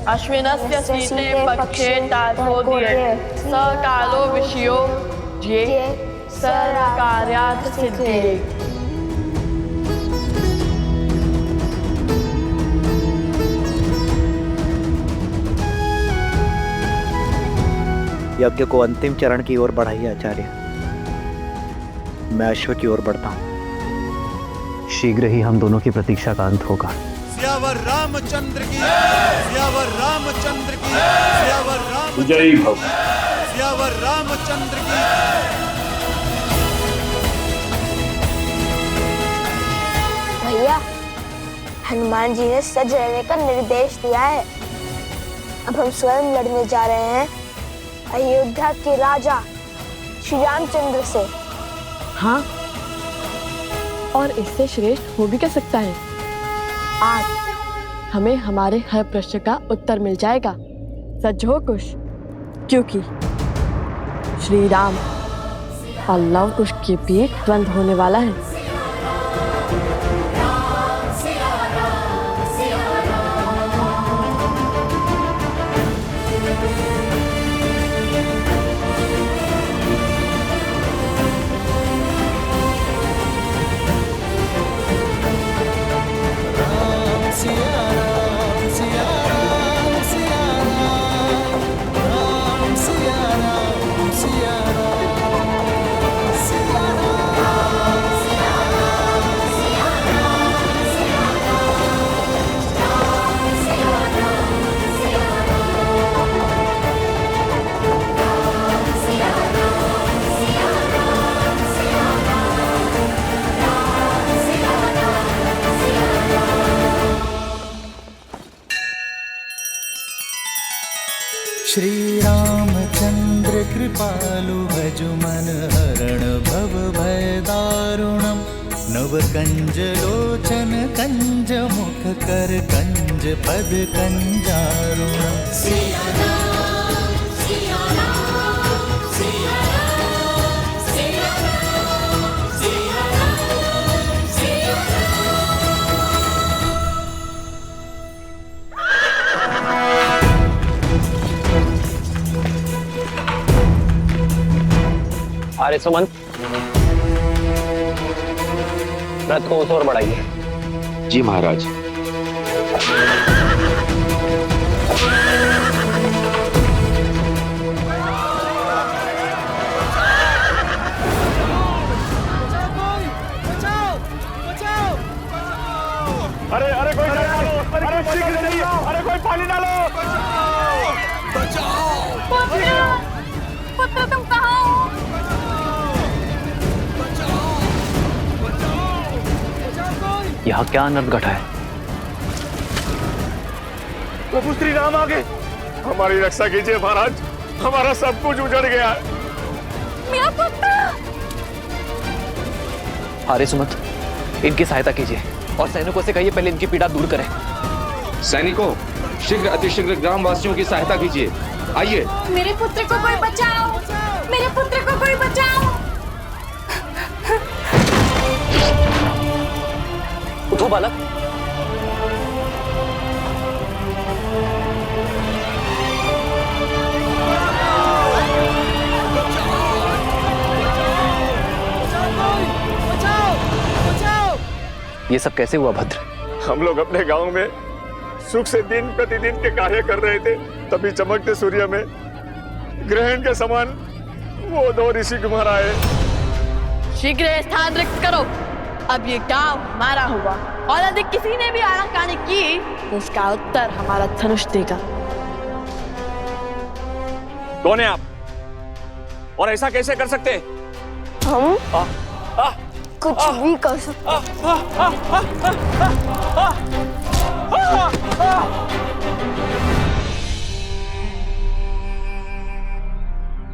अश्विनस्य शीते पक्षे ताथोदये स कालो विषयो ये सर्वकार्यार्थ सिद्धिये। यज्ञ को अंतिम चरण की ओर बढ़ाइए आचार्य। मैं अश्व की ओर बढ़ता हूँ। शीघ्र ही हम दोनों की प्रतीक्षा का अंत होगा। सियावर रामचंद्र की, सियावर रामचंद्र की, सियावर राम जय भव, सियावर रामचंद्र की। भैया, हनुमान जी ने सज रहने का निर्देश दिया है। अब हम स्वयं लड़ने जा रहे हैं अयोध्या के राजा श्री रामचंद्र से। हाँ, और इससे श्रेष्ठ हो भी क्या सकता है। आज हमें हमारे हर प्रश्न का उत्तर मिल जाएगा। सच हो कुश, क्योंकि श्री राम और लव कुश के बीच द्वंद्व होने वाला है। श्री रामचंद्र कृपालु भजु मन हरण भव भय दारुणम। नव कंज लोचन कंज मुख कर कंज पद कंजारुणम। आर्य सुमंत, रथ को उस ओर बढ़ाइए। जी महाराज। अरे अरे कोई डालो, अरे शीघ्र चलिए, अरे कोई पानी डालो। पुत्र तुम कहाँ हो? यहाँ क्या अनर्थ घटा है? प्रभु श्री राम आ गए। हमारी रक्षा कीजिए महाराज, हमारा सब कुछ उजड़ गया है। मेरा पुत्र। आर्य सुमंत, इनकी सहायता कीजिए और सैनिकों से कहिए पहले इनकी पीड़ा दूर करें। सैनिकों, शीघ्र अतिशीघ्र ग्रामवासियों की सहायता कीजिए। आइए। मेरे पुत्र को कोई बचाओ, मेरे पुत्र को कोई बचाओ। उठो बालक। ये सब कैसे हुआ भद्र? हम लोग अपने गांव में सुख से दिन प्रतिदिन के कार्य कर रहे थे, तभी चमकते सूर्य में ग्रहण के समान वो दो ऋषि कुमार आए। शीघ्र स्थान रिक्त करो। अब ये गांव हमारा हुआ और यदि किसी ने भी आनाकानी की तो उसका उत्तर हमारा धनुष देगा। कौन है आप और ऐसा कैसे कर सकते? हम कुछ भी कर सकते।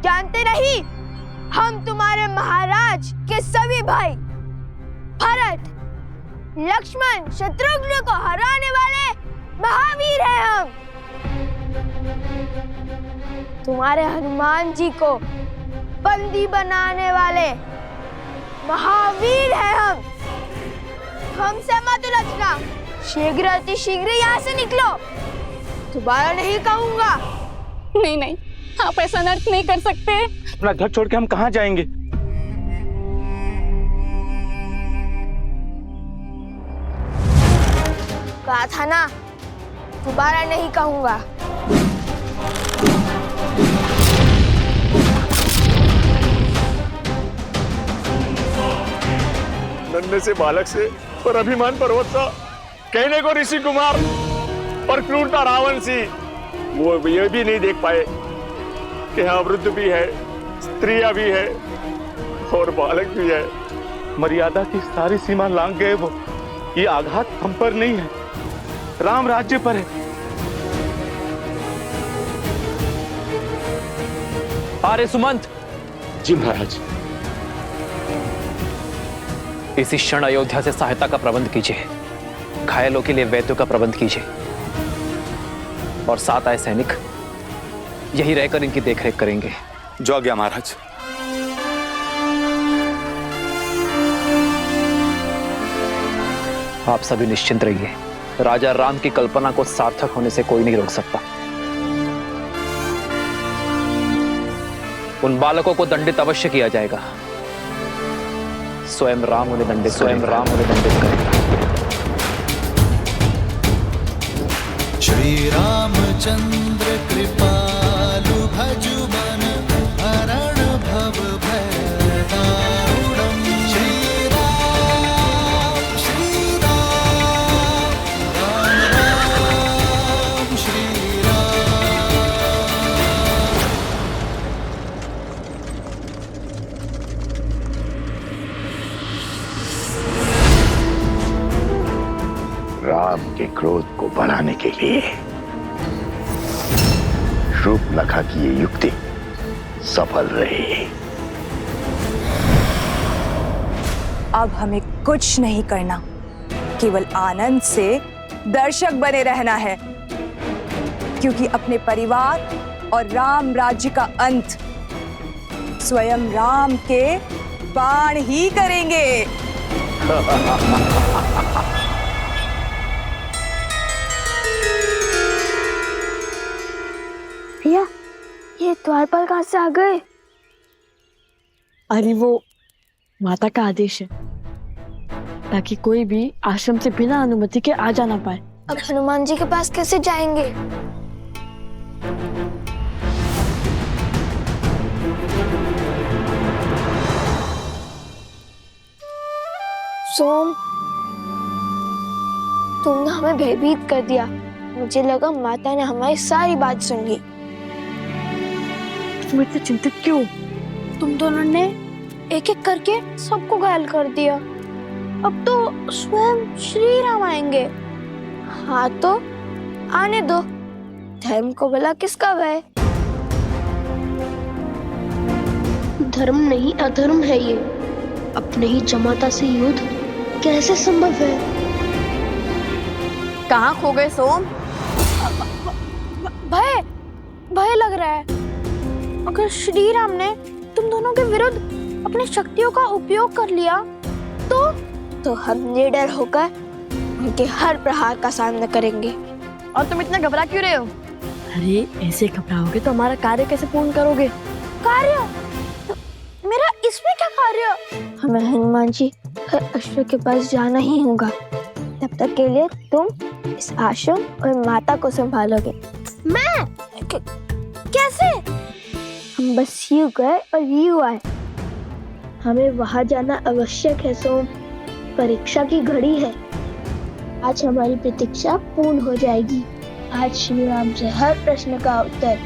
जानते नहीं, हम तुम्हारे महाराज के सभी भाई भरत, लक्ष्मण, शत्रुघ्न को हराने वाले महावीर हैं हम। तुम्हारे हनुमान जी को बंदी बनाने वाले महावीर हैं हम। हमसे मत उलझना, शीघ्र अति शीघ्र यहाँ से निकलो। दोबारा नहीं कहूंगा। नहीं नहीं, आप ऐसा अनर्थ नहीं कर सकते। अपना घर छोड़ के हम कहाँ जाएंगे? कहा था ना, दोबारा नहीं कहूंगा। नन्हे से बालक से और अभिमान पर्वत सा, कहने को ऋषि कुमार और क्रूरता रावण सी, वो ये भी नहीं देख पाए कि हाँ वृद्ध भी है, स्त्रियां भी है और बालक भी है। मर्यादा की सारी सीमा लांघ गए वो। ये आघात हम पर नहीं है, राम राज्य पर है। आर्य सुमंत, जी महाराज। इसी क्षण अयोध्या से सहायता का प्रबंध कीजिए, घायलों के लिए वैद्यों का प्रबंध कीजिए और 7 आए सैनिक यही रहकर इनकी देखरेख करेंगे। जो आज्ञा महाराज। आप सभी निश्चिंत रहिए, राजा राम की कल्पना को सार्थक होने से कोई नहीं रोक सकता। उन बालकों को दंडित अवश्य किया जाएगा। स्वयं राम उन्हें दंडित करेगा। श्री रामचंद्र कृपालु भजु मन हरण भव भय दारुणम्। श्री राम राम राम श्री राम। राम के क्रोध को बढ़ाने के लिए शूर्पणखा की ये युक्ति सफल रही। अब हमें कुछ नहीं करना, केवल आनंद से दर्शक बने रहना है, क्योंकि अपने परिवार और राम राज्य का अंत स्वयं राम के बाण ही करेंगे। भैया, ये द्वारपाल कहाँ से आ गए? अरे वो माता का आदेश है, ताकि कोई भी आश्रम से बिना अनुमति के आ जा ना पाए। अब हनुमान जी के पास कैसे जाएंगे? सोम, तुमने हमें भयभीत कर दिया। मुझे लगा माता ने हमारी सारी बात सुन ली। तुम इतने चिंतित क्यों? तुम दोनों ने एक एक करके सबको घायल कर दिया। अब तो स्वयं श्री राम आएंगे। हाँ तो आने दो, धर्म को भला किसका भय? धर्म नहीं अधर्म है ये। अपने ही जमाता से युद्ध कैसे संभव है? कहाँ खो गए सोम? भय भय लग रहा है। अगर श्री राम ने तुम दोनों के विरुद्ध अपनी शक्तियों का उपयोग कर लिया तो हम निडर होकर उनके हर प्रहार का सामना करेंगे। और तुम इतना घबरा क्यों रहे हो? अरे ऐसे घबराओगे तो हमारा कार्य कैसे पूर्ण करोगे? कार्य? मेरा इसमें क्या कार्य? हमें हनुमान जी हर अश्व के पास जाना ही होगा। तब तक के लिए तुम इस आश्रम और माता को संभालोगे। मैं? कैसे? हम बस यूं गए और यूं आए। हमें वहां जाना आवश्यक है सोम। परीक्षा की घड़ी है। आज हमारी प्रतीक्षा पूर्ण हो जाएगी। आज श्री राम से हर प्रश्न का उत्तर,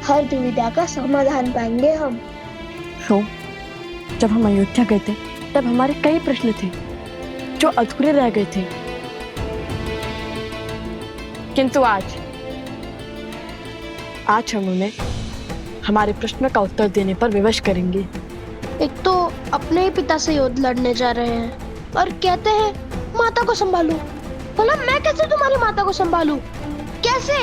हर दुविधा का समाधान पाएंगे हम। सोम, जब हम अयोध्या गए थे तब हमारे कई प्रश्न थे जो अधूरे रह गए थे, किंतु आज हम उन्हें हमारे प्रश्न का उत्तर देने पर विवश करेंगे। एक तो अपने ही पिता से युद्ध लड़ने जा रहे हैं और कहते हैं माता को संभालूं। भला मैं कैसे तुम्हारी माता को संभालूं? कैसे?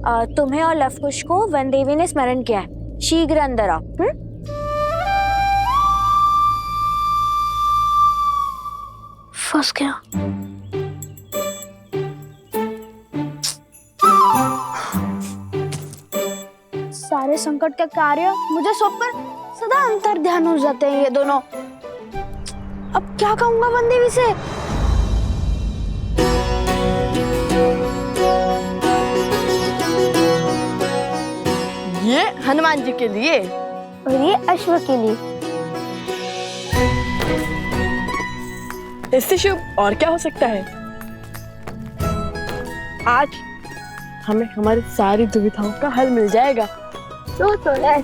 तुम्हें और लवकुश को वन देवी ने स्मरण किया है, शीघ्र अंदर आओ। फंस गया। सारे संकट के कार्य मुझे सौंपकर सदा अंतर ध्यान हो जाते हैं ये दोनों। अब क्या कहूंगा वन देवी से? ये हनुमान जी के लिए और ये अश्व के लिए। इससे शुभ और क्या हो सकता है? आज हमें हमारी सारी दुविधाओं का हल मिल जाएगा। तो है।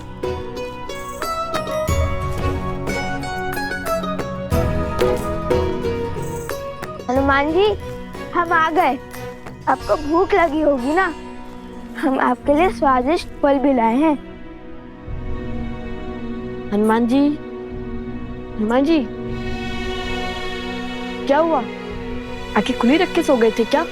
हनुमान जी, हम आ गए। आपको भूख लगी होगी ना? हम आपके लिए स्वादिष्ट फल भी लाए हैं। हनुमान जी, हनुमान जी, क्या हुआ? आंखें खुली रख के सो गए थे क्या?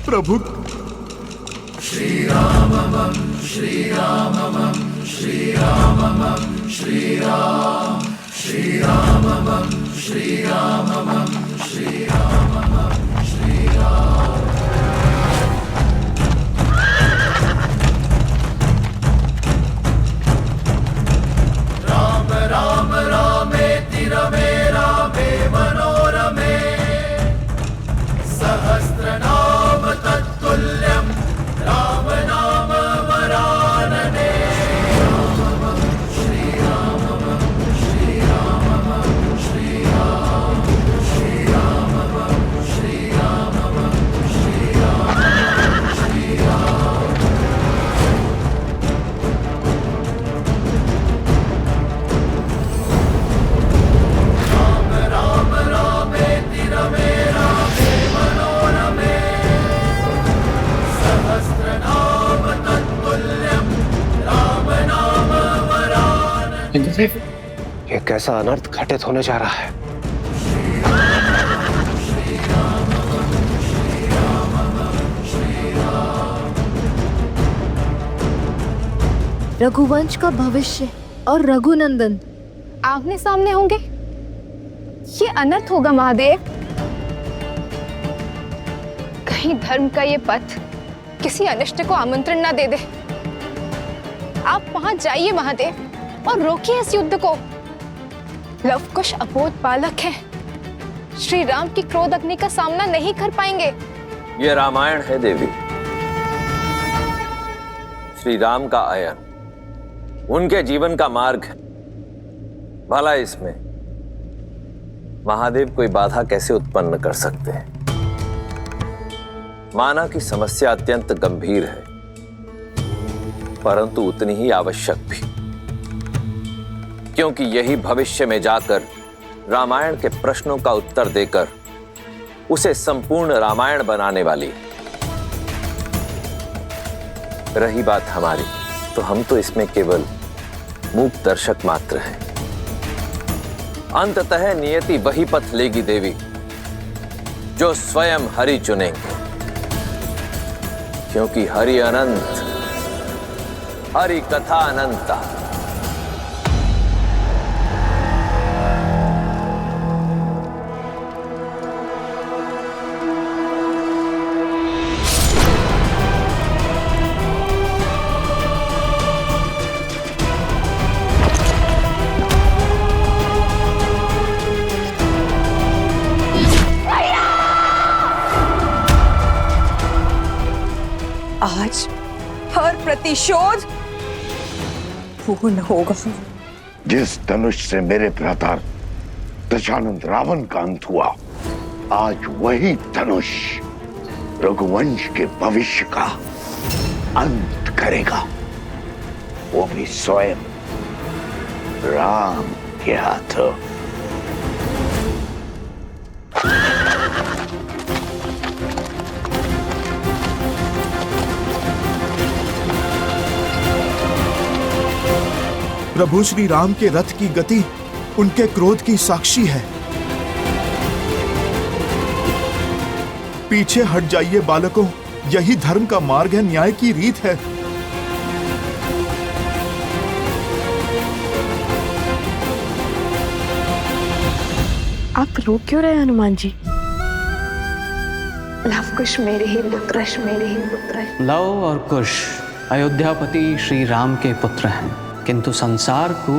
प्रभु श्री राम श्री राम श्री राम श्री राम श्री राम श्री राम श्री राम श्री राम। राम राम रामेति रमे रामे मनोरमे सहस्रनाम तत्तुल्यं राम नाम वरानने। श्री राम श्री राम श्री राम श्री राम श्री राम श्री राम श्री राम। राम राम रामेति रमे रामे मनोरमे सहस्रनाम तत्तुल्यं राम नाम वरानने। ये कैसा अनर्थ घटित होने जा रहा है? रघुवंश का भविष्य और रघुनंदन आमने सामने होंगे। ये अनर्थ होगा महादेव। कहीं धर्म का ये पथ किसी अनिष्ट को आमंत्रण ना दे दे। आप वहां जाइए महादेव और रोकिए इस युद्ध को। लवकुश अबोध बालक है, श्री राम की क्रोध अग्नि का सामना नहीं कर पाएंगे। ये रामायण है देवी। श्री राम का आयन उनके जीवन का मार्ग है। भला इसमें महादेव कोई बाधा कैसे उत्पन्न कर सकते हैं? माना कि समस्या अत्यंत गंभीर है, परंतु उतनी ही आवश्यक भी, क्योंकि यही भविष्य में जाकर रामायण के प्रश्नों का उत्तर देकर उसे संपूर्ण रामायण बनाने वाली है। रही बात हमारी, तो हम तो इसमें केवल मूक दर्शक मात्र हैं। अंततः नियति वही पथ लेगी देवी जो स्वयं हरि चुनेंगे, क्योंकि हरि अनंत, हरि कथा अनंता। आज हर प्रतिशोध पूर्ण होगा। जिस धनुष से मेरे भ्राता दशानंद रावण का अंत हुआ, आज वही धनुष रघुवंश के भविष्य का अंत करेगा, वो भी स्वयं राम के हाथों। प्रभु श्री राम के रथ की गति उनके क्रोध की साक्षी है। पीछे हट जाइए बालकों, यही धर्म का मार्ग है, न्याय की रीत है। आप रो क्यों रहे हनुमान जी? लवकुश मेरे ही पुत्र, मेरे ही पुत्र। लव और कुश अयोध्यापति श्री राम के पुत्र हैं, किंतु संसार को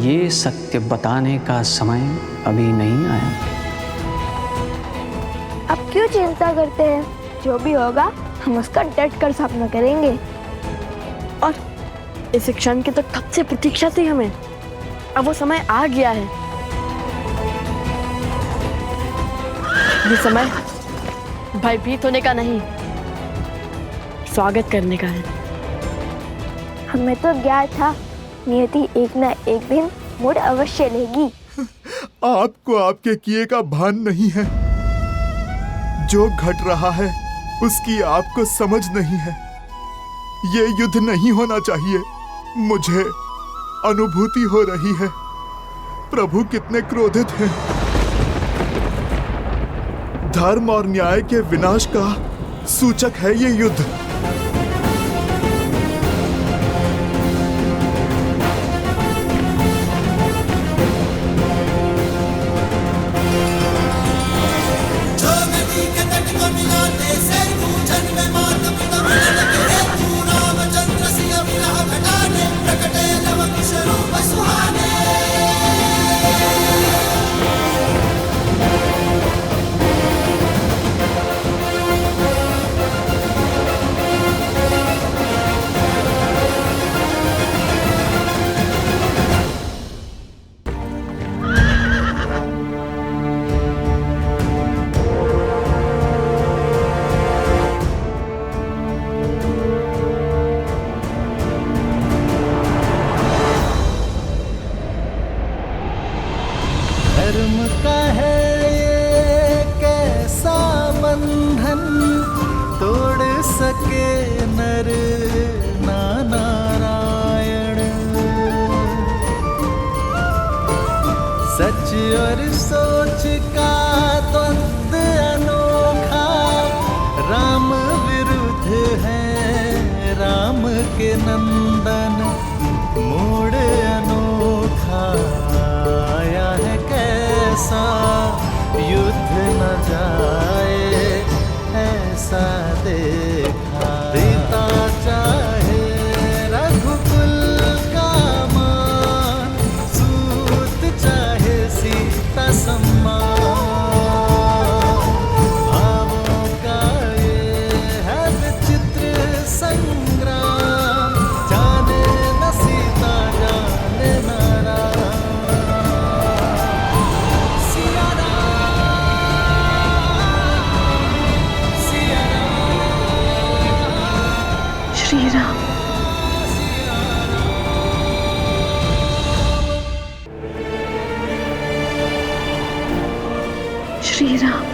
ये सत्य बताने का समय अभी नहीं आया। अब क्यों चिंता करते हैं? जो भी होगा हम उसका डट कर सामना करेंगे। और इस क्षण की तो कब से प्रतीक्षा थी हमें, अब वो समय आ गया है। ये समय भयभीत होने का नहीं, स्वागत करने का है। हमें तो ज्ञात था नियति एक ना एक दिन मोड़ अवश्य लेगी। आपको आपके किए का भान नहीं है। जो घट रहा है उसकी आपको समझ नहीं है। ये युद्ध नहीं होना चाहिए। मुझे अनुभूति हो रही है प्रभु कितने क्रोधित हैं। धर्म और न्याय के विनाश का सूचक है ये युद्ध। धर्म का है ये कैसा बंधन, तोड़ सके नर ना नारायण। सच और सोच का द्वंद्व अनोखा, राम विरुद्ध है राम के नंदन। मोड़ अनोखा आया है कैसा, युद्ध न जाए ऐसा देखा। पिता चाहे रघुकुल का मान, सूत चाहे सीता सम्मान। भावों का ये है विचित्र संग्राम, जाने न सीता जाने न श्री राम। श्री राम।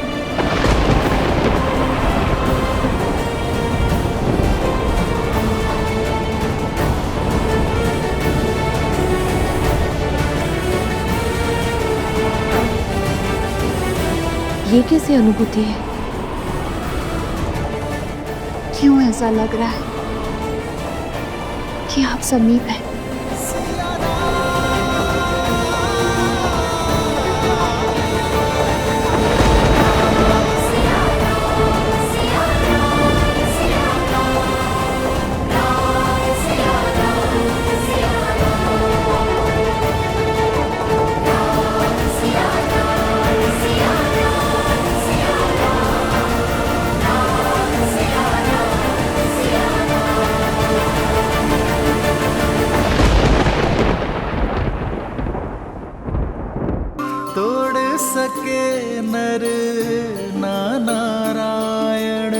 ये कैसी अनुभूति है? क्यों ऐसा लग रहा है कि आप समीप हैं? तोड़ सके नर ना नारायण।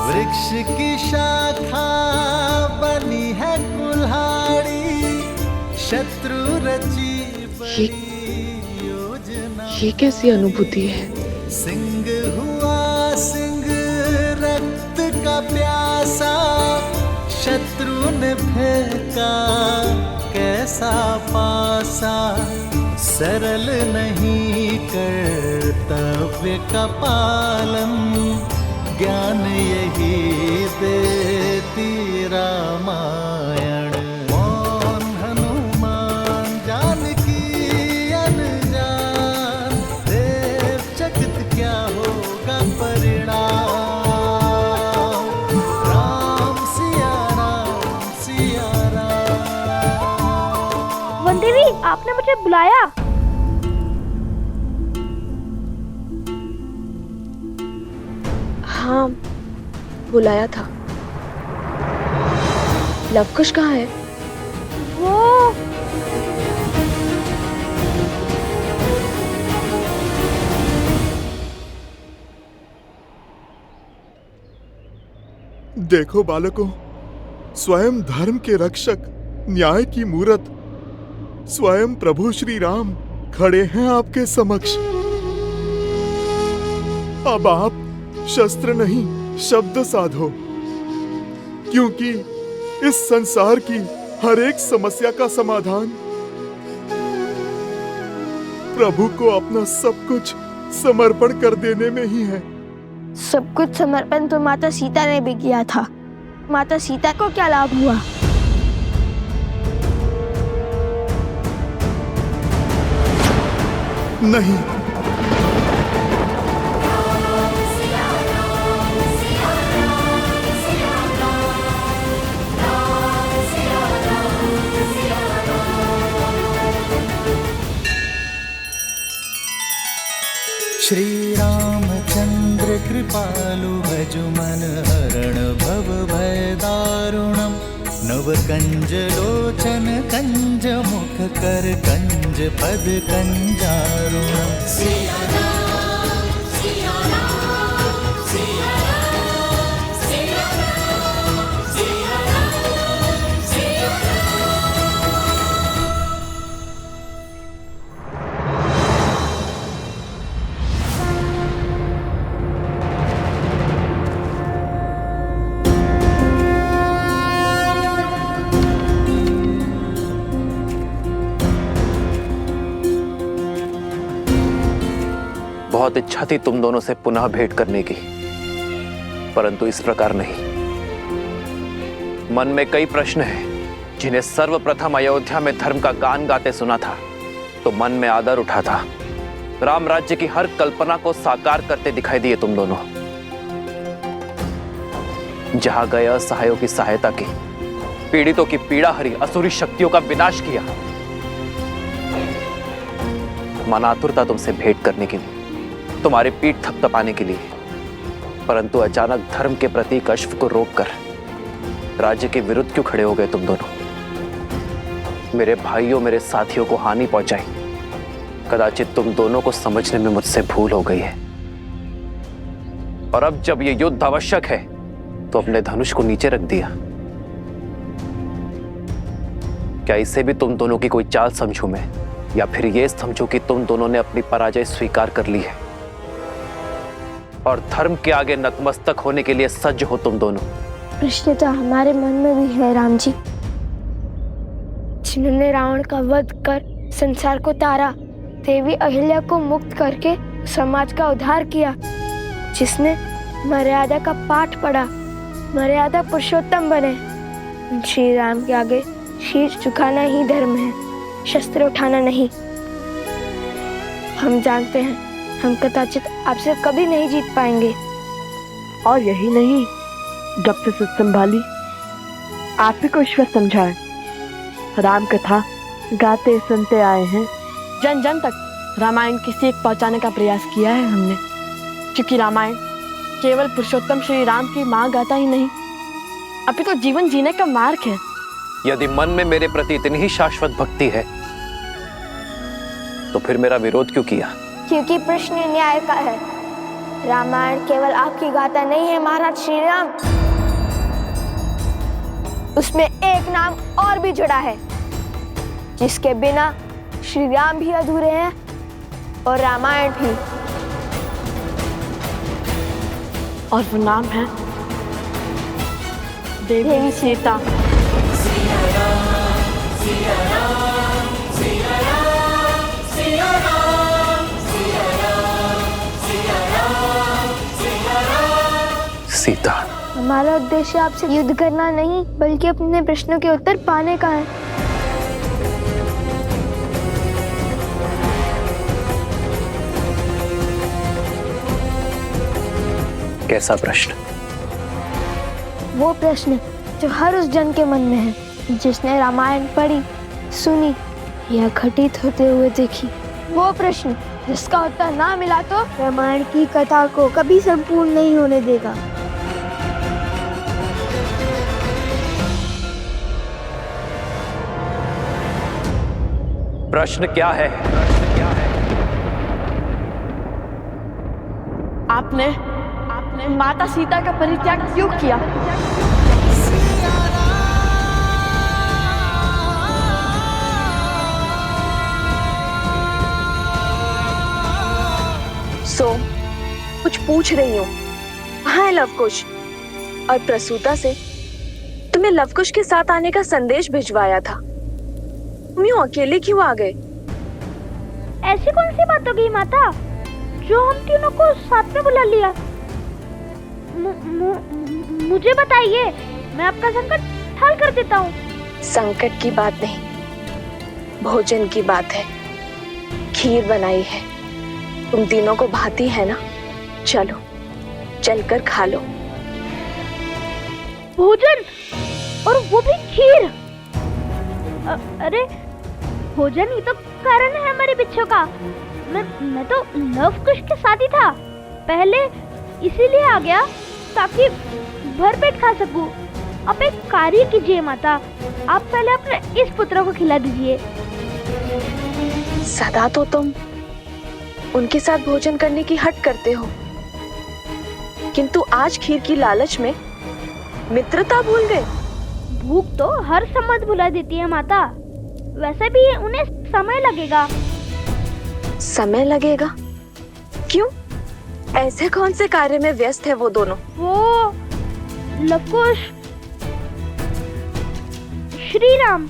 वृक्ष की शाखा बनी है कुल्हाड़ी, शत्रु रची बड़ी योजना। ये कैसी अनुभूति है? सिंह हुआ सिंह रक्त का प्यासा, शत्रु ने फेंका कैसा पासा, सरल नहीं कर्तव्य का पालन, ज्ञान यही देती रामायण। मौन हनुमान जानकी अनजान, देव जगत क्या होगा परिणाम। राम सिया राम सिया राम। वन देवी, आपने मुझे बुलाया? हाँ, बुलाया था। लवकुश कहाँ है? वो देखो बालकों, स्वयं धर्म के रक्षक, न्याय की मूरत, स्वयं प्रभु श्री राम खड़े हैं आपके समक्ष। अब आप शस्त्र नहीं शब्द साधो, क्योंकि इस संसार की हर एक समस्या का समाधान प्रभु को अपना सब कुछ समर्पण कर देने में ही है। सब कुछ समर्पण तो माता सीता ने भी किया था। माता सीता को क्या लाभ हुआ? नहीं, श्री रामचंद्र कृपालु भजु मन हरण भव भय दारुणम, नव कंज लोचन कंज मुख कर कंज पद कंजारुणम। सिया राम सिया राम सिया राम सिया राम सिया राम सिया बहुत इच्छा थी तुम दोनों से पुनः भेंट करने की, परंतु इस प्रकार नहीं। मन में कई प्रश्न हैं जिन्हें सर्वप्रथम अयोध्या में धर्म का गान गाते सुना था तो मन में आदर उठा था। राम राज्य की हर कल्पना को साकार करते दिखाई दिए तुम दोनों। जहां गए असहायों की सहायता की, पीड़ितों की पीड़ा हरी, असुरी शक्तियों का विनाश किया। मन आतुर था तुमसे भेंट करने के लिए, तुम्हारी पीठ थपथपाने के लिए, परंतु अचानक धर्म के प्रतीक अश्व को रोककर राज्य के विरुद्ध क्यों खड़े हो गए तुम दोनों? मेरे भाइयों, मेरे साथियों को हानि पहुंचाई। कदाचित तुम दोनों को समझने में मुझसे भूल हो गई है। और अब जब यह युद्ध आवश्यक है तो अपने धनुष को नीचे रख दिया। क्या इसे भी तुम दोनों की कोई चाल समझूं मैं, या फिर ये समझो कि तुम दोनों ने अपनी पराजय स्वीकार कर ली है और धर्म के आगे नतमस्तक होने के लिए सज्ज हो तुम दोनों? प्रश्न तो हमारे मन में भी है राम जी। जिन्होंने रावण का वध कर संसार को तारा, देवी अहिल्या को मुक्त करके समाज का उद्धार किया, जिसने मर्यादा का पाठ पढ़ा, मर्यादा पुरुषोत्तम बने, श्री राम के आगे शीश झुकाना ही धर्म है, शस्त्र उठाना नहीं। हम जानते हैं हम कदाचित आपसे कभी नहीं जीत पाएंगे। और यही नहीं, जब से सुध संभाली आप ही को ईश्वर समझाए, राम कथा गाते सुनते आए हैं। जन जन तक रामायण की सीख पहुंचाने का प्रयास किया है हमने, क्योंकि रामायण केवल पुरुषोत्तम श्री राम की माँ गाथा ही नहीं, अभी तो जीवन जीने का मार्ग है। यदि मन में मेरे प्रति इतनी ही शाश्वत भक्ति है तो फिर मेरा विरोध क्यों किया? क्योंकि प्रश्न न्याय का है। रामायण केवल आपकी गाथा नहीं है महाराज श्री राम, उसमें एक नाम और भी जुड़ा है, जिसके बिना श्री राम भी अधूरे हैं और रामायण भी। और वो नाम है देवी सीता। सीता, हमारा उद्देश्य आपसे युद्ध करना नहीं बल्कि अपने प्रश्नों के उत्तर पाने का है। कैसा प्रश्न? वो प्रश्न जो हर उस जन के मन में है जिसने रामायण पढ़ी, सुनी या घटित होते हुए देखी। वो प्रश्न जिसका उत्तर ना मिला तो रामायण की कथा को कभी संपूर्ण नहीं होने देगा। प्रश्न क्या है? आपने माता सीता का परित्याग क्यों किया? कुछ पूछ रही हूँ। कहाँ है लवकुश? और प्रसूता से तुम्हें लवकुश के साथ आने का संदेश भिजवाया था। तुम यूं अकेले क्यों आ गए? ऐसी कौन सी बात हो गई माता जो हम तीनों को साथ में बुला लिया? मुझे बताइए, मैं आपका संकट हल कर देता हूँ। संकट की बात नहीं, भोजन की बात है। खीर बनाई है, तुम तीनों को भाती है ना? चलो चलकर खा लो। भोजन? और वो भी खीर? अरे भोजन ही तो कारण है हमारे बिच्छू का। मैं तो लवकुश के साथ ही था, पहले इसीलिए आ गया ताकि भरपेट खा सकूं। आप एक कार्य कीजिए माता, आप पहले अपने इस पुत्र को खिला दीजिए। सदा तो तुम उनके साथ भोजन करने की हट करते हो, किंतु आज खीर की लालच में मित्रता भूल गए। भूख तो हर समझ भुला देती है माता, वैसे भी उन्हें समय लगेगा। समय लगेगा? क्यों? ऐसे कौन से कार्य में व्यस्त है वो दोनों? वो लवकुश, श्री राम।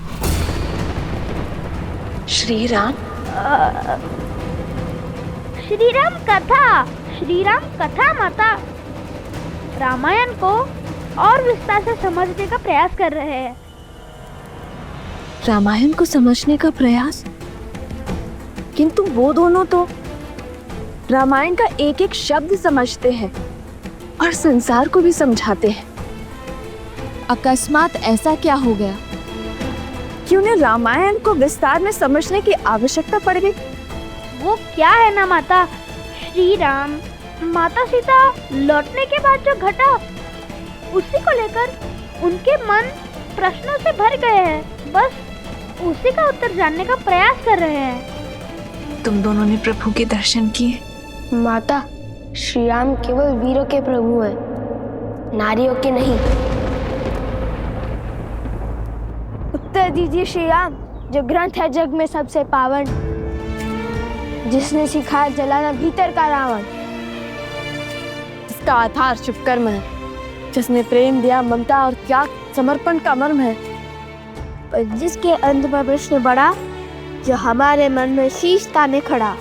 श्री राम? श्री राम कथा, श्री राम कथा माता। रामायण को और विस्तार से समझने का प्रयास कर रहे हैं। रामायण को समझने का प्रयास? किंतु वो दोनों तो रामायण का एक एक शब्द समझते हैं और संसार को भी समझाते हैं। अकस्मात ऐसा क्या हो गया कि उन्हें रामायण को विस्तार में समझने की आवश्यकता पड़ गई? वो क्या है ना माता, श्री राम माता सीता लौटने के बाद जो घटा उसी को लेकर उनके मन प्रश्नों से भर गए हैं। बस उसी का उत्तर जानने का प्रयास कर रहे हैं। तुम दोनों ने प्रभु के दर्शन किए? माता, श्री राम केवल वीरों के प्रभु हैं, नारियों के नहीं। उत्तर दीजिए श्री राम, जो ग्रंथ है जग में सबसे पावन, जिसने सिखाया जलाना भीतर का रावण। इसका आधार शुभ कर्म है, जिसने प्रेम दिया, ममता और त्याग समर्पण का मर्म है। पर जिसके अंत में प्रश्न बढ़ा, जो हमारे मन में शीश ताने खड़ा।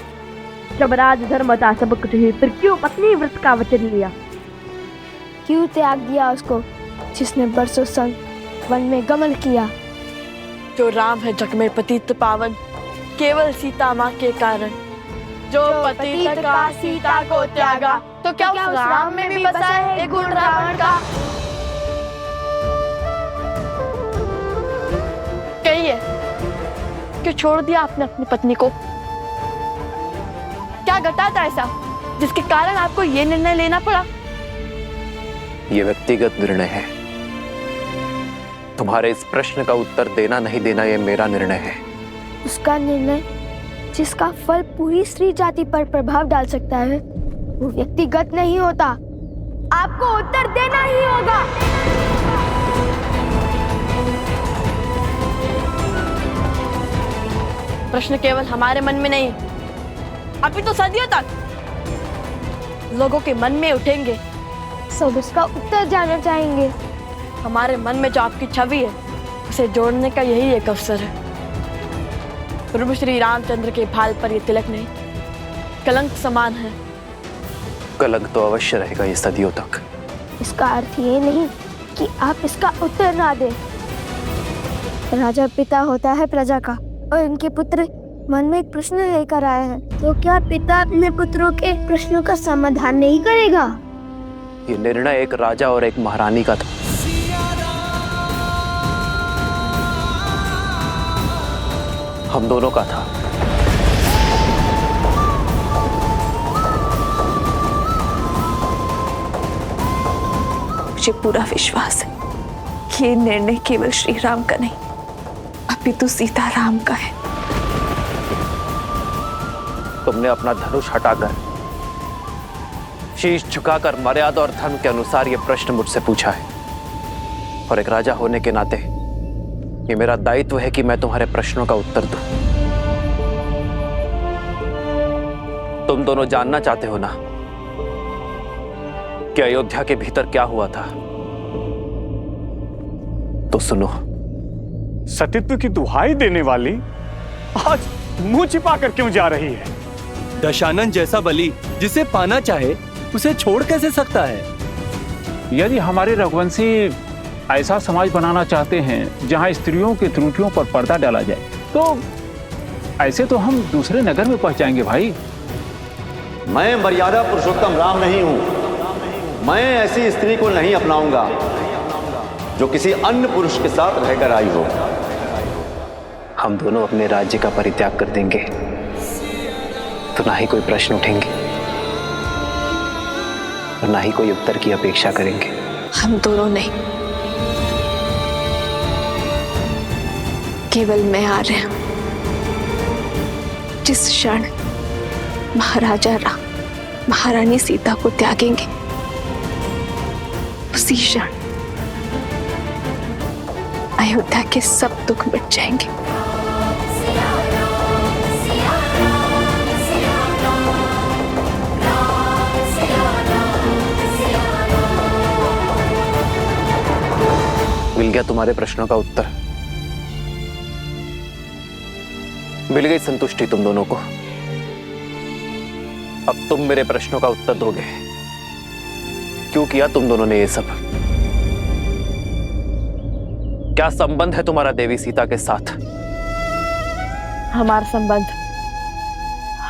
जब राज धर्म था सब कुछ ही, फिर क्यों पत्नी व्रत का वचन लिया? क्यों त्याग दिया उसको जिसने बरसों संग वन में गमन किया? जो राम है जग में पतित पावन, केवल सीता माँ के कारण। जो पतित का सीता को त्यागा, तो क्या उस राम में भी बसा है एक गुण रावण का? कहिए, क्यों छोड़ दिया आपने अपनी पत्नी को? क्या घटा था ऐसा जिसके कारण आपको ये निर्णय लेना पड़ा? ये व्यक्तिगत निर्णय है। तुम्हारे इस प्रश्न का उत्तर देना नहीं देना ये मेरा निर्णय है। उसका निर्णय जिसका फल पूरी स्त्री जाति पर प्रभाव डाल सकता है, वो व्यक्तिगत नहीं होता। आपको उत्तर देना ही होगा। प्रश्न केवल हमारे मन में नहीं, अभी तो सदियों तक लोगों के मन में उठेंगे। सब इसका उत्तर जानना चाहेंगे। हमारे मन में जो आपकी छवि है उसे जोड़ने का यही एक अवसर है। प्रभु श्री रामचंद्र के भाल पर ये तिलक नहीं, कलंक समान है। कलंक तो अवश्य रहेगा ये सदियों तक। इसका अर्थ ये नहीं कि आप इसका उत्तर ना दें। राजा पिता होता है प्रजा का, और इनके पुत्र मन में एक प्रश्न लेकर आए हैं, तो क्या पिता अपने पुत्रों के प्रश्नों का समाधान नहीं करेगा? ये निर्णय एक राजा और एक महारानी का था। हम दोनों का था। मुझे पूरा विश्वास है कि ये निर्णय केवल श्री राम का नहीं, अपितु सीता राम का है। तुमने अपना धनुष हटाकर, शीश झुकाकर मर्यादा और धर्म के अनुसार यह प्रश्न मुझसे पूछा है, और एक राजा होने के नाते ये मेरा दायित्व है कि मैं तुम्हारे प्रश्नों का उत्तर दूं। तुम दोनों जानना चाहते हो ना कि अयोध्या के भीतर क्या हुआ था, तो सुनो। सतीत्व की दुहाई देने वाली आज मुंह छिपाकर क्यों जा रही है? दशानन जैसा बलि जिसे पाना चाहे उसे छोड़ कैसे सकता है? यदि हमारे रघुवंशी ऐसा समाज बनाना चाहते हैं जहां स्त्रियों की त्रुटियों पर पर्दा डाला जाए, तो ऐसे तो हम दूसरे नगर में पहुंच जाएंगे भाई। मैं मर्यादा पुरुषोत्तम राम नहीं हूं। मैं ऐसी स्त्री को नहीं अपनाऊंगा जो किसी अन्य पुरुष के साथ रहकर आई हो। हम दोनों अपने राज्य का परित्याग कर देंगे तो ना ही कोई प्रश्न उठेंगे और ना ही कोई उत्तर की अपेक्षा करेंगे। हम दोनों नहीं, केवल मैं आ रहे हैं। जिस क्षण महाराजा राम महारानी सीता को त्यागेंगे, उसी क्षण अयोध्या के सब दुख मिट जाएंगे। मिल गया तुम्हारे प्रश्नों का उत्तर। मिल गई संतुष्टि तुम दोनों को। अब तुम मेरे प्रश्नों का उत्तर दोगे। क्यों किया तुम दोनों ने ये सब? क्या संबंध है तुम्हारा देवी सीता के साथ? हमारा संबंध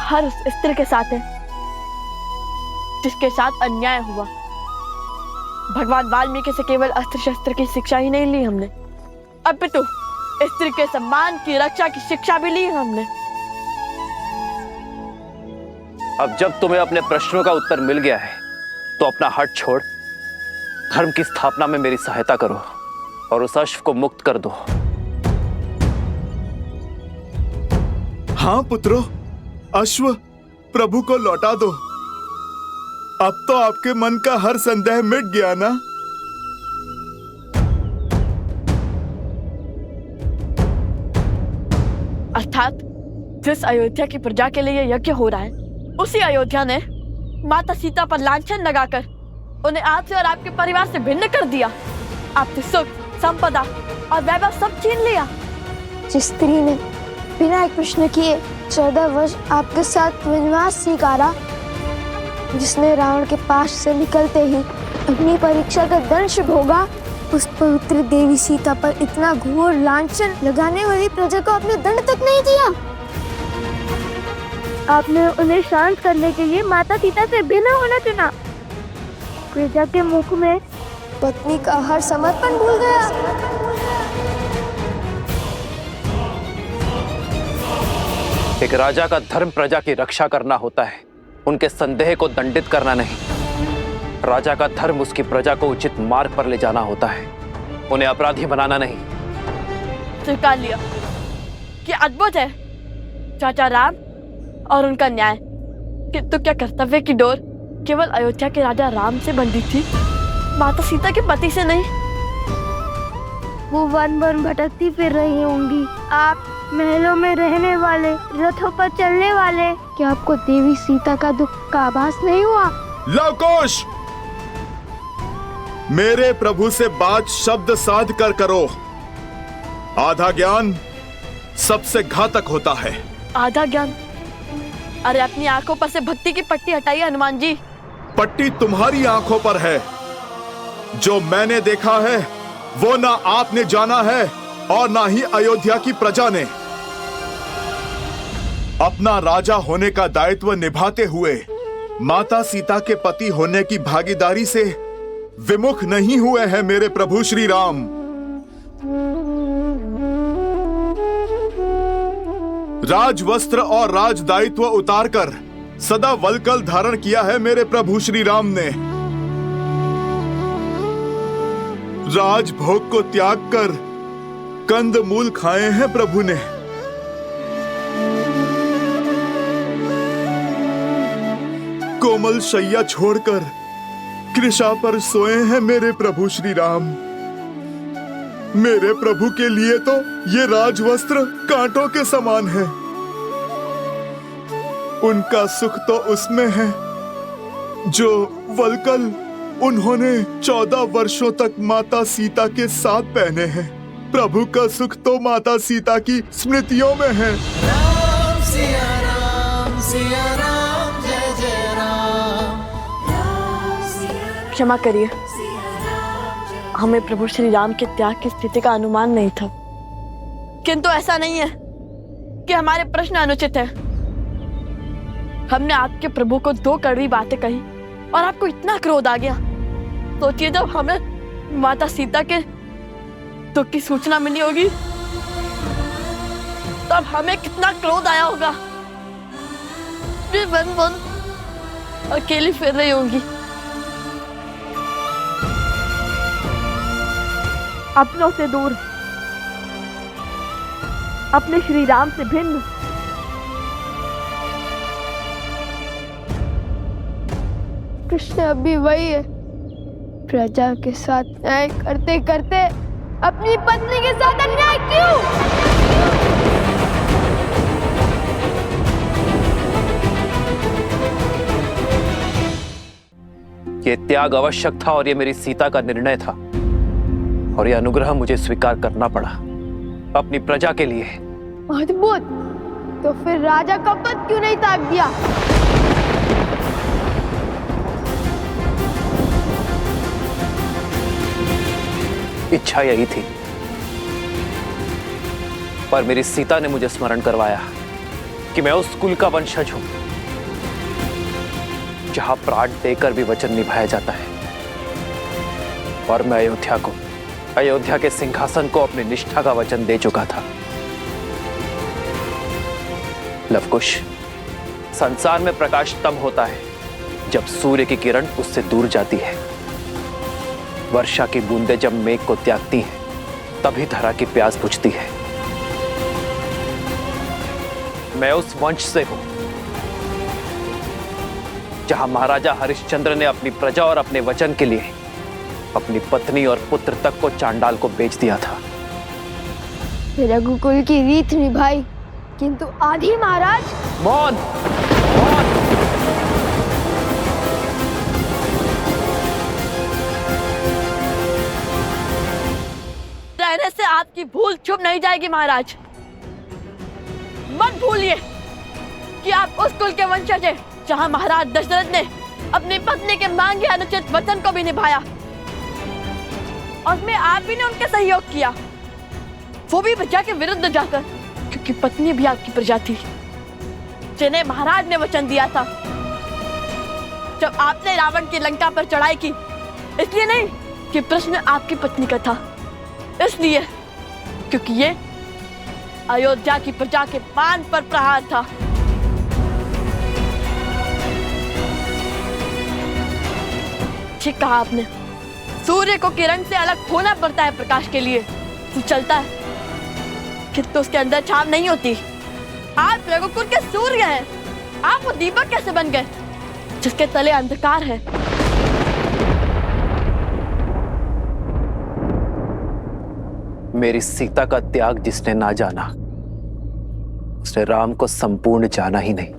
हर उस स्त्री के साथ है जिसके साथ अन्याय हुआ। भगवान वाल्मीकि से केवल अस्त्र शस्त्र की शिक्षा ही नहीं ली हमने, अपितु स्त्री के सम्मान की रक्षा की शिक्षा भी ली हमने। अब जब तुम्हें अपने प्रश्नों का उत्तर मिल गया है तो अपना हट छोड़ धर्म की स्थापना में मेरी सहायता करो और उस अश्व को मुक्त कर दो। हाँ पुत्रों, अश्व प्रभु को लौटा दो। अब तो आपके मन का हर संदेह मिट गया ना? अर्थात जिस अयोध्या की प्रजा के लिए यज्ञ हो रहा है, उसी अयोध्या ने माता सीता पर लांछन लगाकर उन्हें आपसे और आपके परिवार से भिन्न कर दिया। आपसे सुख, संपदा और वैभव सब छीन लिया। जिस स्त्री ने बिना एक प्रश्न किए 14 वर्ष आपके साथ वनवास स्वीकारा, जिसने रावण के पास से निकलते ही अपनी परीक्षा का दंश भोगा, उस पवित्र देवी सीता पर इतना घोर लांछन लगाने वाली प्रजा को आपने दंड तक नहीं दिया। आपने उन्हें शांत करने के लिए माता सीता से भिन्न होना चुना। प्रजा के मुख में पत्नी का हर समर्पण भूल गया। एक राजा का धर्म प्रजा की रक्षा करना होता है, उनके संदेह को दंडित करना नहीं। राजा का धर्म उसकी प्रजा को उचित मार्ग पर ले जाना होता है, उन्हें अपराधी बनाना नहीं। स्वीकार लिया कि अद्भुत है चाचा राम और उनका न्याय, किंतु क्या कर्तव्य की डोर केवल अयोध्या के राजा राम से बंधी थी, माता सीता के पति से नहीं? वो वन वन भटकती फिर रही होंगी, आप महलों में रहने वाले, रथों पर चलने वाले। क्या आपको देवी सीता का दुख का आभास नहीं हुआ? लवकुश, मेरे प्रभु से बात शब्द साध कर करो। आधा ज्ञान सबसे घातक होता है। आधा ज्ञान? अरे अपनी आंखों पर से भक्ति की पट्टी हटाइए हनुमान जी। पट्टी तुम्हारी आंखों पर है। जो मैंने देखा है वो ना आपने जाना है और ना ही अयोध्या की प्रजा ने। अपना राजा होने का दायित्व निभाते हुए माता सीता के पति होने की भागीदारी से विमुख नहीं हुए हैं मेरे प्रभु श्री राम। राजवस्त्र और राज दायित्व उतारकर सदा वलकल धारण किया है मेरे प्रभु श्री राम ने। राजभोग को त्याग कर कंद मूल खाए हैं प्रभु ने। कोमल शैया छोड़कर कृषा पर सोए हैं मेरे प्रभु श्री राम। मेरे प्रभु के लिए तो ये राजवस्त्र कांटों के समान है। उनका सुख तो उसमें है जो वलकल उन्होंने 14 वर्षों तक माता सीता के साथ पहने हैं। प्रभु का सुख तो माता सीता की स्मृतियों में है। राम सिया राम जय जय राम। क्षमा करिए, हमें प्रभु श्री राम के त्याग की स्थिति का अनुमान नहीं था। किंतु ऐसा नहीं है कि हमारे प्रश्न अनुचित है। हमने आपके प्रभु को 2 कड़वी बातें कही और आपको इतना क्रोध आ गया। सोचिए जब हमें माता सीता के दुख की सूचना मिली होगी तब हमें कितना क्रोध आया होगा। वे वन वन अकेली फिर रही होंगी, अपनों से दूर, अपने श्री राम से भिन्न। कृष्ण अभी वही है, प्रजा के साथ न्याय करते करते अपनी पत्नी के साथ अन्याय क्यों? ये त्याग आवश्यक था और ये मेरी सीता का निर्णय था और ये अनुग्रह मुझे स्वीकार करना पड़ा अपनी प्रजा के लिए। अद्भुत। तो फिर राजा का पद क्यों नहीं त्याग दिया? इच्छा यही थी, पर मेरी सीता ने मुझे स्मरण करवाया कि मैं उस कुल का वंशज हूं जहां प्राण देकर भी वचन निभाया जाता है और मैं अयोध्या के सिंहासन को अपनी निष्ठा का वचन दे चुका था। लवकुश, संसार में प्रकाश तब होता है जब सूर्य की किरण उससे दूर जाती है। वर्षा की बूंदें जब मेघ को त्यागती हैं तभी धरा की प्यास बुझती है। मैं उस वंश से हूं जहां महाराजा हरिश्चंद्र ने अपनी प्रजा और अपने वचन के लिए अपनी पत्नी और पुत्र तक को चांडाल को बेच दिया था। रघुकुल की रीत निभाई, किंतु आधी महाराज। मौन, मौन। रहने से आपकी भूल चुप नहीं जाएगी महाराज। मत भूलिए कि आप उस कुल के वंशज हैं जहां महाराज दशरथ ने अपनी पत्नी के मांगे अनुचित वचन को भी निभाया और में आप ही ने उनके सहयोग किया, वो भी प्रजा के विरुद्ध जाकर, क्योंकि पत्नी भी आपकी प्रजा थी जिन्हें महाराज ने वचन दिया था। जब आपने रावण की लंका पर चढ़ाई की, इसलिए नहीं कि प्रश्न आपकी पत्नी का था, इसलिए क्योंकि ये अयोध्या की प्रजा के मान पर प्रहार था। ठीक कहा आपने, सूर्य को किरण से अलग होना पड़ता है प्रकाश के लिए। तो चलता है किंतु उसके अंदर छाव नहीं होती। आप रघुकुल के सूर्य हैं, आप वो दीपक कैसे बन गए जिसके तले अंधकार है? मेरी सीता का त्याग जिसने ना जाना, उसने राम को संपूर्ण जाना ही नहीं।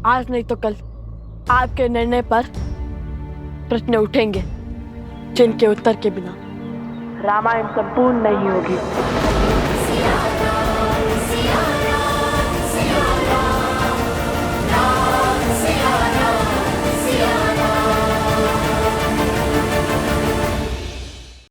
आज नहीं तो कल आपके निर्णय पर प्रश्न उठेंगे जिनके उत्तर के बिना रामायण संपूर्ण नहीं होगी।